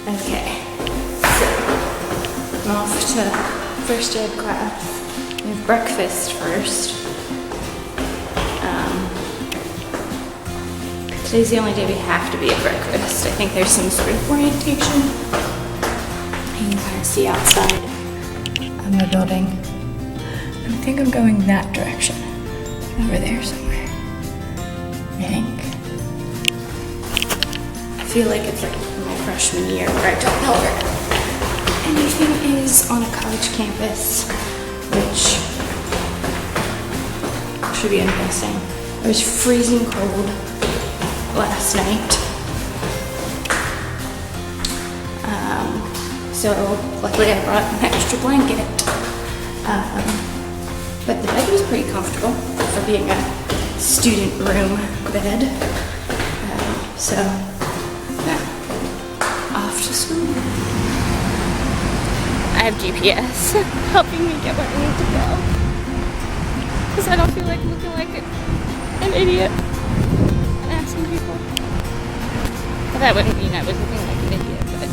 Okay, so I'm off to first ed class. We have breakfast first. Today's the only day we have to be at breakfast. I think there's some sort of orientation. You can kind of see outside of the building. I think I'm going that direction. Over there somewhere. I think. I feel like it's like my freshman year where I don't know where anything is on a college campus, which should be interesting. It was freezing cold last night. So luckily I brought an extra blanket. But the bed was pretty comfortable for being a student room bed. So yeah, off to school. I have GPS helping me get where I need to go. Because I don't feel like looking like an idiot. Asking people. But that wouldn't mean I was looking like an idiot, but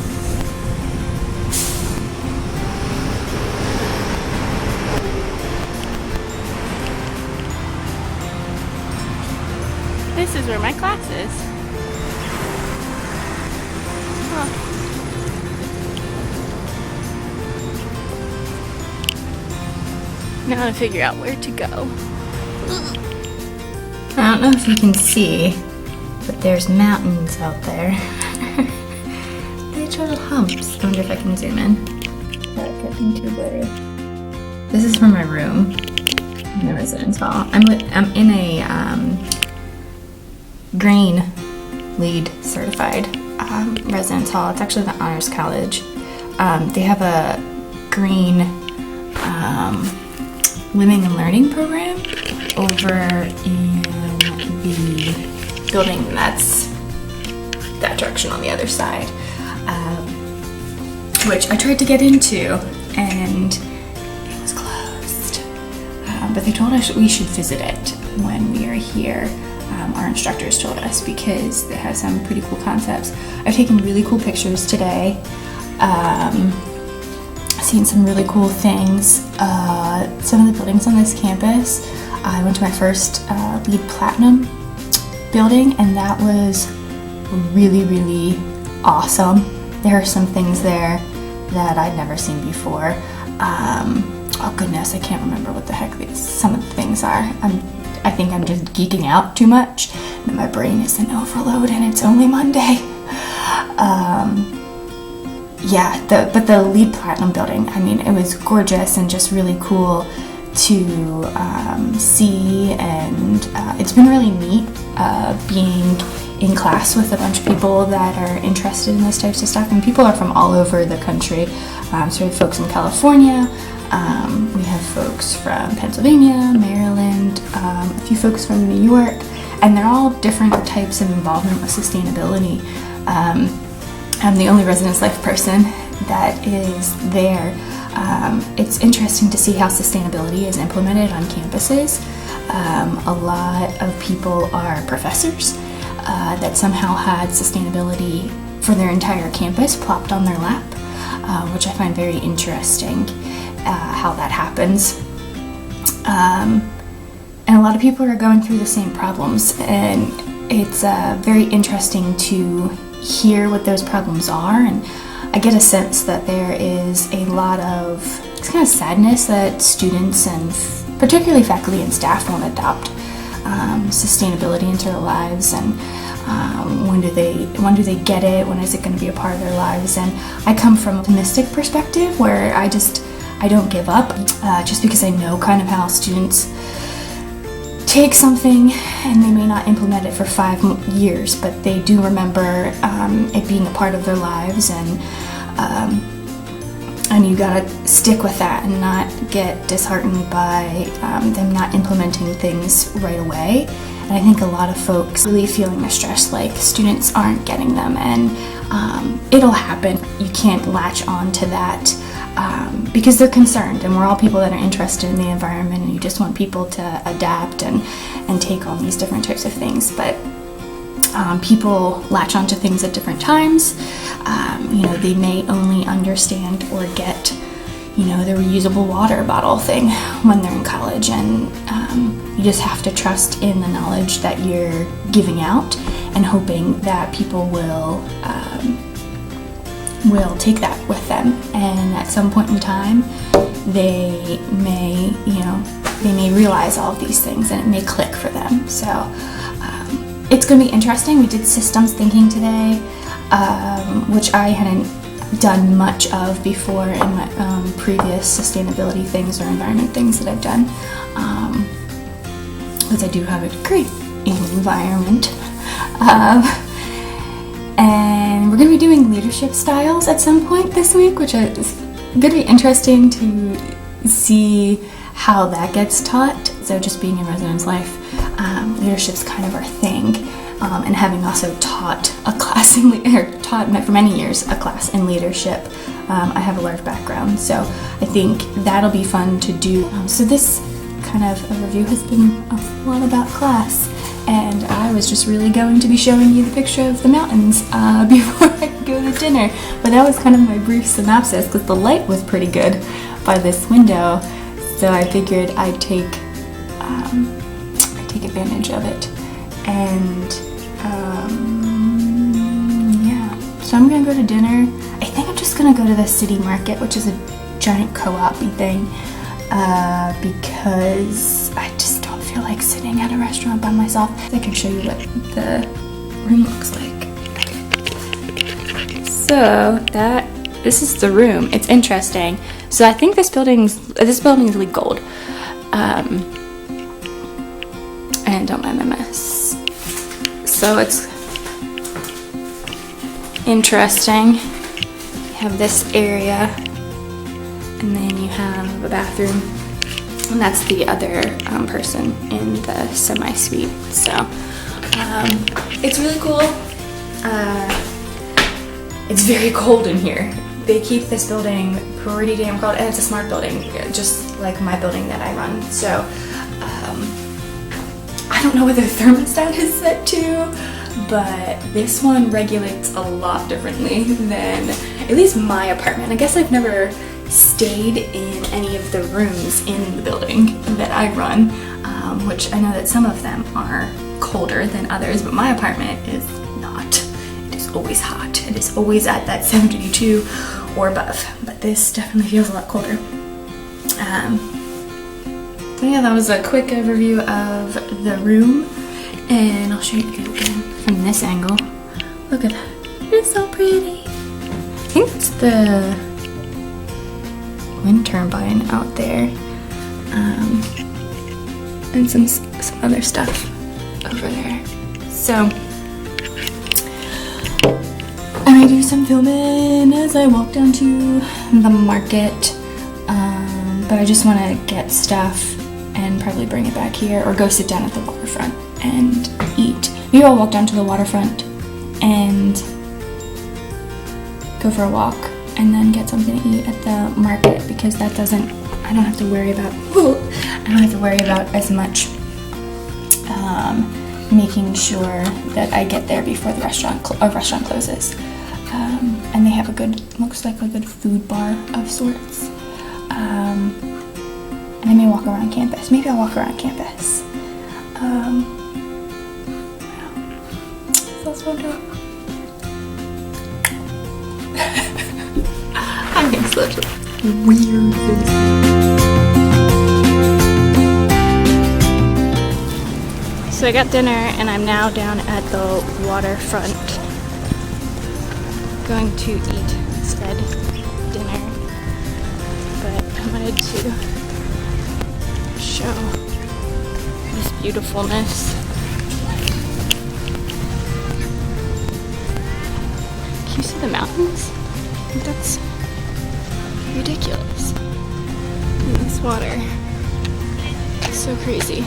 this is where my class is. Huh. Now I figure out where to go. I don't know if you can see, but there's mountains out there. Little humps. I wonder if I can zoom in. Not getting too blurry. This is from my room in the residence hall. I'm in a Green LEED certified residence hall. It's actually the Honors College. They have a green living and learning program over in the building that's that direction on the other side, which I tried to get into and it was closed, but they told us we should visit it when we are here. Our instructors told us because they have some pretty cool concepts. I've taken really cool pictures today, seen some really cool things. Some of the buildings on this campus, I went to my first LEED Platinum building, and that was really, really awesome. There are some things there that I'd never seen before. Oh goodness, I can't remember what the heck some of the things are. I think I'm just geeking out too much, and my brain is in overload, and it's only Monday. But the LEED Platinum building, I mean, it was gorgeous and just really cool to see, and it's been really neat being in class with a bunch of people that are interested in this types of stuff, and people are from all over the country. So we have folks in California, we have folks from Pennsylvania, Maryland, a few folks from New York, and they're all different types of involvement with sustainability. I'm the only residence life person that is there. It's interesting to see how sustainability is implemented on campuses. A lot of people are professors that somehow had sustainability for their entire campus plopped on their lap, which I find very interesting how that happens. And a lot of people are going through the same problems, and it's very interesting to hear what those problems are, and I get a sense that there is a lot of kind of sadness that students and particularly faculty and staff won't adopt sustainability into their lives, and when do they get it, when is it going to be a part of their lives. And I come from an optimistic perspective where I don't give up just because I know kind of how students take something and they may not implement it for 5 years, but they do remember it being a part of their lives, and you gotta stick with that and not get disheartened by them not implementing things right away. And I think a lot of folks really feeling the stress, like students aren't getting them, and it'll happen. You can't latch on to that because they're concerned, and we're all people that are interested in the environment, and you just want people to adapt and take on these different types of things. But People latch onto things at different times. They may only understand or get, the reusable water bottle thing when they're in college, and you just have to trust in the knowledge that you're giving out and hoping that people will take that with them, and at some point in time they may realize all of these things and it may click for them. So it's going to be interesting. We did systems thinking today, which I hadn't done much of before in my previous sustainability things or environment things that I've done, because I do have a degree in environment. And we're going to be doing leadership styles at some point this week, which is going to be interesting to see how that gets taught. So just being in residence life, leadership's kind of our thing, and having also taught a class taught for many years a class in leadership, I have a large background, so I think that'll be fun to do. So this kind of overview has been a lot about class, and I was just really going to be showing you the picture of the mountains before I go to dinner, but that was kind of my brief synopsis because the light was pretty good by this window, so I figured I'd take advantage of it. And so I'm gonna go to dinner. I think I'm just gonna go to the city market, which is a giant co-op-y thing, because I just don't feel like sitting at a restaurant by myself. I can show you what the room looks like. So this is the room. It's interesting. So I think this building's really gold. And don't mind my mess. So it's interesting. You have this area, and then you have a bathroom, and that's the other person in the semi-suite. So it's really cool. It's very cold in here. They keep this building pretty damn cold, and it's a smart building, just like my building that I run. So I don't know what the thermostat is set to, but this one regulates a lot differently than at least my apartment. I guess I've never stayed in any of the rooms in the building that I run, which I know that some of them are colder than others, but my apartment is not. It is always hot. It is always at that 72 or above, but this definitely feels a lot colder. So yeah, that was a quick overview of the room, and I'll show you again from this angle. Look at that. It's so pretty. I think it's the wind turbine out there, and some other stuff over there. So I may do some filming as I walk down to the market, but I just want to get stuff and probably bring it back here, or go sit down at the waterfront and eat. Maybe I'll walk down to the waterfront and go for a walk and then get something to eat at the market, because I don't have to worry about as much making sure that I get there before the restaurant closes. And they have looks like a good food bar of sorts. And I may walk around campus. Maybe I'll walk around campus. That's so dope. I'm in such a weird face. So I got dinner, and I'm now down at the waterfront, going to eat said dinner. But I wanted to show this beautifulness. Can you see the mountains? I think that's ridiculous. And this water is so crazy.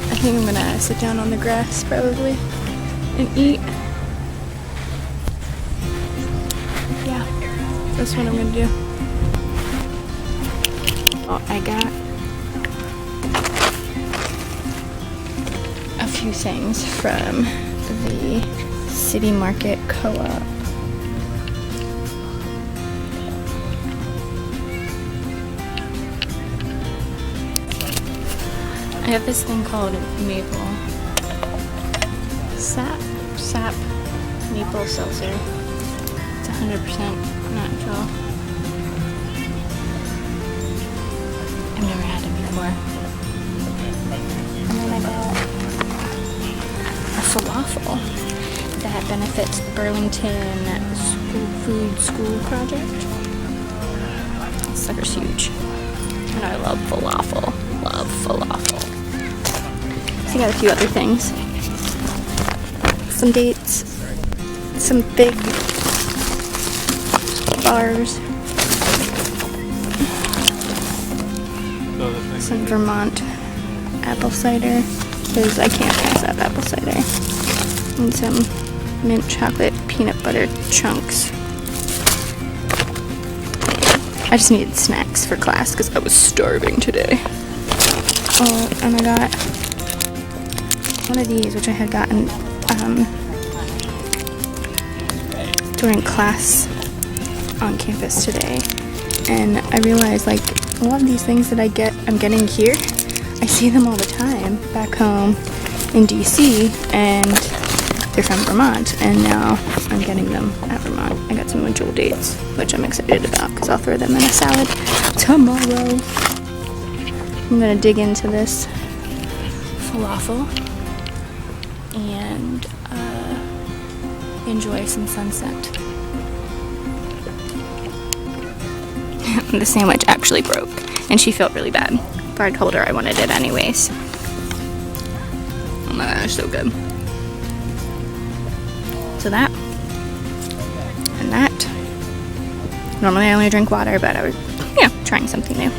I think I'm gonna sit down on the grass probably and eat. Yeah, that's what I'm gonna do. Oh, I got a few few things from the City Market Co-op. I have this thing called maple sap maple seltzer. It's 100% natural. I've never had it before. And then I got a falafel that benefits the Burlington School Project. This sucker's huge. And I love falafel. Love falafel. So I got a few other things. Some dates. Some big bars. Some Vermont apple cider, because I can't pass up apple cider. And some mint chocolate peanut butter chunks. I just needed snacks for class because I was starving today. Oh, and I got one of these, which I had gotten during class on campus today. And I realized, like, a lot of these things that I'm getting here, I see them all the time back home in DC, and they're from Vermont, and now I'm getting them at Vermont. I got some Jewel dates, which I'm excited about because I'll throw them in a salad tomorrow. I'm gonna dig into this falafel and enjoy some sunset. The sandwich actually broke, and she felt really bad, but I told her I wanted it anyways. Oh my gosh, so good. So that, and that. Normally I only drink water, but I was, trying something new.